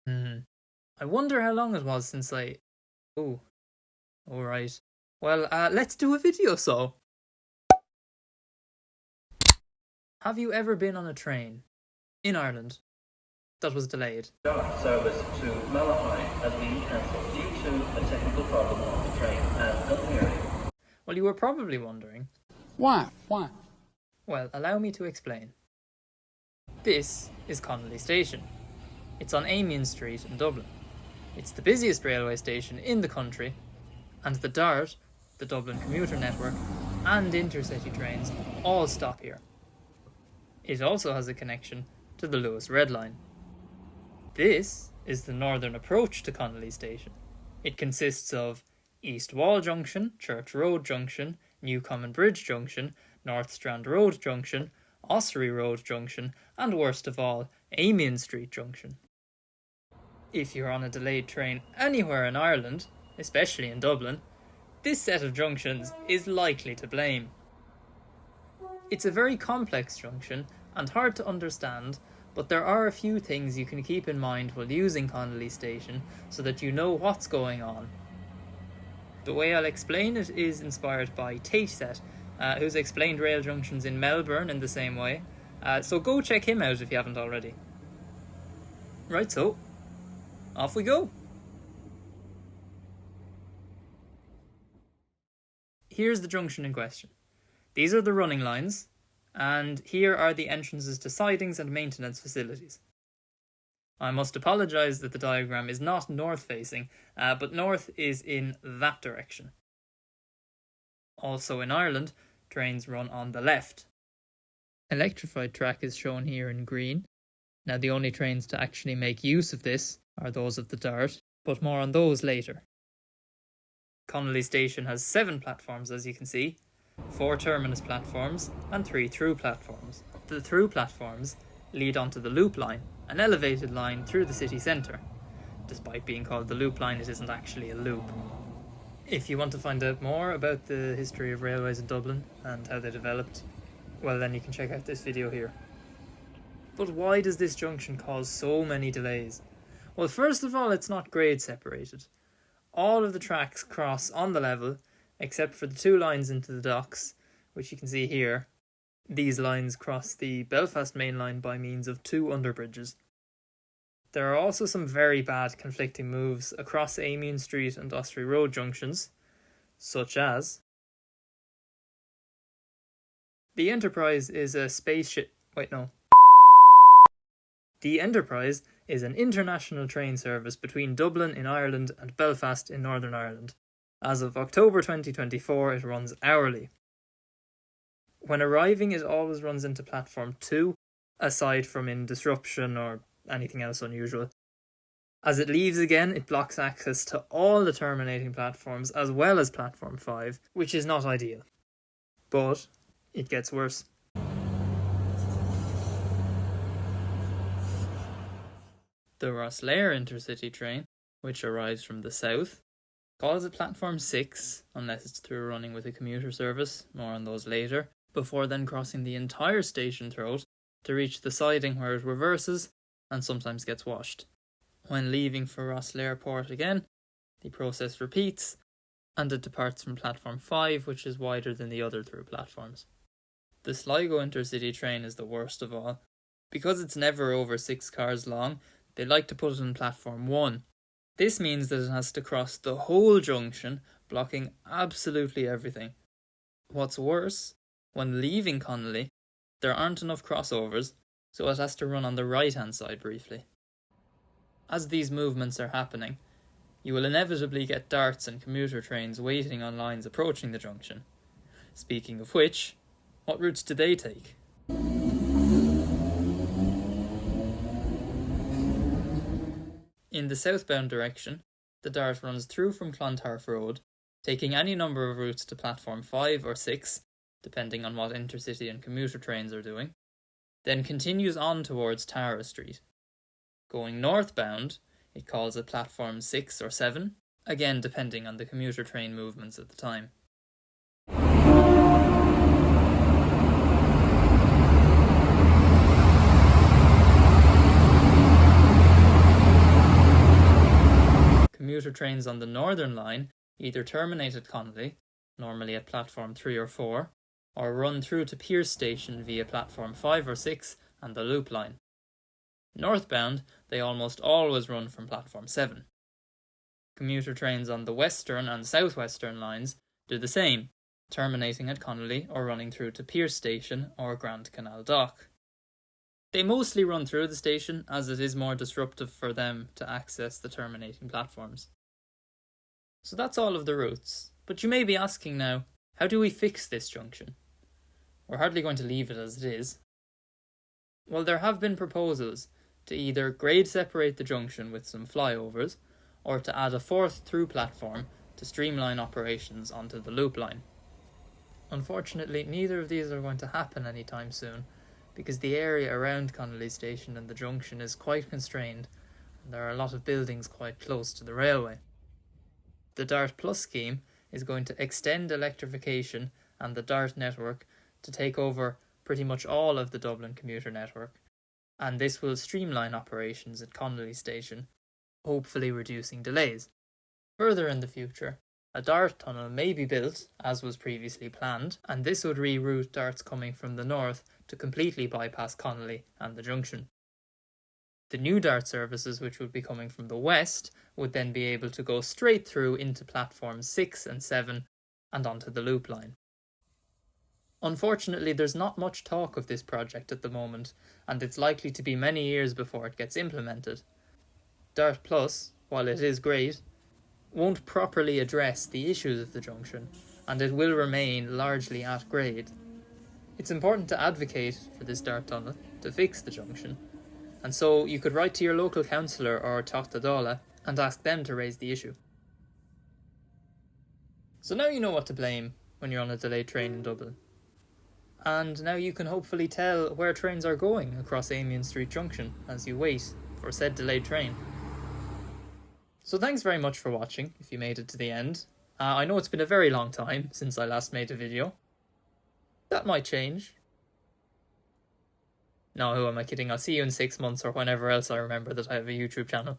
Hmm. I wonder how long it was since I... Oh, alright. Well, let's do a video, so. Have you ever been on a train in Ireland that was delayed? Direct service to Malahide has been cancelled due to a technical problem on the train at Dublin. Well, you were probably wondering. Why? Well, allow me to explain. This is Connolly Station. It's on Amiens Street in Dublin. It's the busiest railway station in the country, and the DART, the Dublin commuter network, and intercity trains all stop here. It also has a connection to the Lewis Red Line. This is the northern approach to Connolly Station. It consists of East Wall Junction, Church Road Junction, New Common Bridge Junction, North Strand Road Junction, Ossory Road Junction, and worst of all, Amiens Street Junction. If you're on a delayed train anywhere in Ireland, especially in Dublin, this set of junctions is likely to blame. It's a very complex junction and hard to understand, but there are a few things you can keep in mind while using Connolly Station so that you know what's going on. The way I'll explain it is inspired by Tateset, who's explained rail junctions in Melbourne in the same way, so go check him out if you haven't already. Right, so, off we go! Here's the junction in question. These are the running lines, and here are the entrances to sidings and maintenance facilities. I must apologise that the diagram is not north-facing, but north is in that direction. Also in Ireland, trains run on the left. Electrified track is shown here in green. Now the only trains to actually make use of this are those of the DART, but more on those later. Connolly Station has 7 platforms, as you can see, 4 terminus platforms and 3 through platforms. The through platforms lead onto the loop line, an elevated line through the city centre. Despite being called the loop line, it isn't actually a loop. If you want to find out more about the history of railways in Dublin and how they developed, well then you can check out this video here. But why does this junction cause so many delays? Well, first of all, it's not grade separated. All of the tracks cross on the level, except for the 2 lines into the docks, which you can see here. These lines cross the Belfast main line by means of 2 underbridges. There are also some very bad conflicting moves across Amiens Street and Ossory Road junctions, such as the Enterprise is a spaceship... The Enterprise is an international train service between Dublin in Ireland and Belfast in Northern Ireland. As of October 2024, it runs hourly. When arriving, it always runs into platform 2, aside from in disruption or anything else unusual. As it leaves again, it blocks access to all the terminating platforms as well as platform 5, which is not ideal. But it gets worse. The Rosslare intercity train, which arrives from the south, calls at platform 6, unless it's through running with a commuter service, more on those later, before then crossing the entire station throat to reach the siding where it reverses and sometimes gets washed. When leaving for Rosslare Port again, the process repeats and it departs from platform 5, which is wider than the other through platforms. The Sligo intercity train is the worst of all. Because it's never over 6 cars long, they like to put it on platform 1. This means that it has to cross the whole junction, blocking absolutely everything. What's worse, when leaving Connolly, there aren't enough crossovers, so it has to run on the right-hand side briefly. As these movements are happening, you will inevitably get darts and commuter trains waiting on lines approaching the junction. Speaking of which, what routes do they take? In the southbound direction, the DART runs through from Clontarf Road, taking any number of routes to platform 5 or 6, depending on what intercity and commuter trains are doing, then continues on towards Tara Street. Going northbound, it calls at platform 6 or 7, again depending on the commuter train movements at the time. commuter trains on the Northern Line either terminate at Connolly, normally at platform 3 or 4, or run through to Pearse Station via platform 5 or 6 and the Loop Line. Northbound, they almost always run from platform 7. Commuter trains on the Western and Southwestern lines do the same, terminating at Connolly or running through to Pearse Station or Grand Canal Dock. They mostly run through the station as it is more disruptive for them to access the terminating platforms. So that's all of the routes, but you may be asking now, how do we fix this junction? We're hardly going to leave it as it is. Well, there have been proposals to either grade separate the junction with some flyovers, or to add a fourth through platform to streamline operations onto the Loop Line. Unfortunately, neither of these are going to happen anytime soon, because the area around Connolly Station and the junction is quite constrained, and there are a lot of buildings quite close to the railway. The DART Plus scheme is going to extend electrification and the DART network to take over pretty much all of the Dublin commuter network, and this will streamline operations at Connolly Station, hopefully reducing delays. Further in the future, a DART tunnel may be built, as was previously planned, and this would reroute DARTs coming from the north to completely bypass Connolly and the junction. The new DART services, which would be coming from the west, would then be able to go straight through into platforms 6 and 7 and onto the Loop Line. Unfortunately, there's not much talk of this project at the moment, and it's likely to be many years before it gets implemented. DART Plus, while it is great, won't properly address the issues of the junction, and it will remain largely at grade. It's important to advocate for this DART tunnel to fix the junction, and so you could write to your local councillor or Táta Dála and ask them to raise the issue. So now you know what to blame when you're on a delayed train in Dublin. And now you can hopefully tell where trains are going across Amiens Street Junction as you wait for said delayed train. So thanks very much for watching if you made it to the end. I know it's been a very long time since I last made a video. That might change. No, who am I kidding? I'll see you in 6 months or whenever else I remember that I have a YouTube channel.